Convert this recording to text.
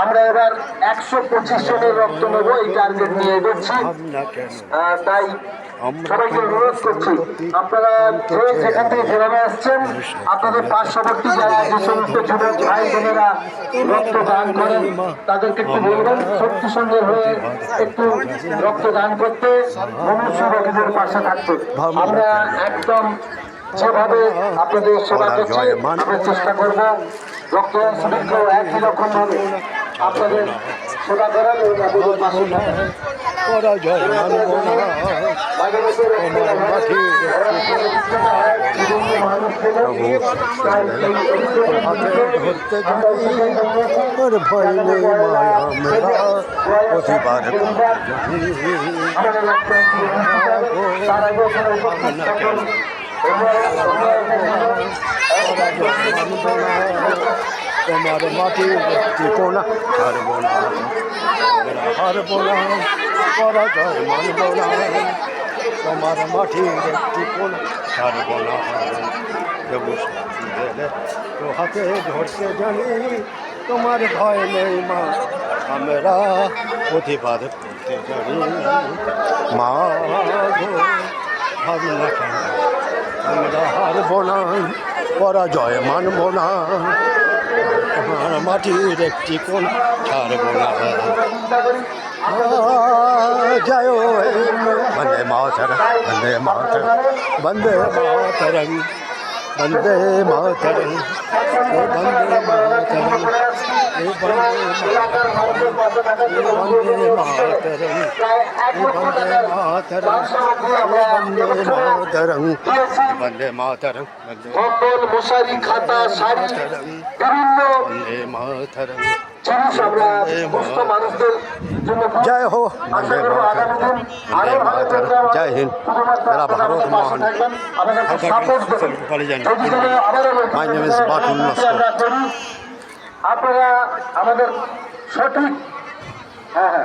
আমরা এবার 125 জনের রক্ত নেবো, এই টার্গেট নিয়ে এগোচ্ছি। তাই সবাইকে অনুরোধ করছি, আপনারা যেখান থেকে যেভাবে আসছেন, আপনাদের পার্শ্ববর্তী যারা যে সমস্ত যুবক ভাই বোনেরা রক্ত দান করেন তাদেরকে একটু বলবেন শক্তি সঞ্জয় হয়ে একটু রক্ত দান করতে, মনুষ্য রোগীদের পাশে থাকতে। আমরা একদম যেভাবে আপনাদের সেবা করছি আমরা চেষ্টা করবো রক্তদান শিবিরকেও একই রকম ভাবে আপনাদের সেবা করার এবং আপনাদের পাশে থাকার। পরাজয় মানব না তোমার মাঠে ধরতে তোর ভয় নেই মায় আমরা প্রতিবার তোমার মাটির কোনা হারব না হারব না পরাজয় মানব না তোমার মাটির একটি কোনা হারব না দেবু শক্তি দেলে তো হাতে ধরতে জানি তোমার ভয় নেই মা আমরা প্রতিবাদ করতে জানি মা গো ভাবনা কেন আমরা হারব না পরাজয় মানব না তোমার মাটির একটি কোন ছাড়ব না জয় বন্দে মাতরম বন্দে মাতরম বন্দে মাতরম বন্দে মাতরম বন্দে মাতরম বন্দে মাতরম কম্বল মশারি খাতা শাড়ি বিভিন্ন মাতরম জিনিস আমরা সুস্থ মানুষদের জন্য জয় হো বন্দে মাতরম বন্দে মাতরম জয় হিন্দ मेरा भारत महान my name is Batul Lashkar আপনারা আমাদের সঠিক হ্যাঁ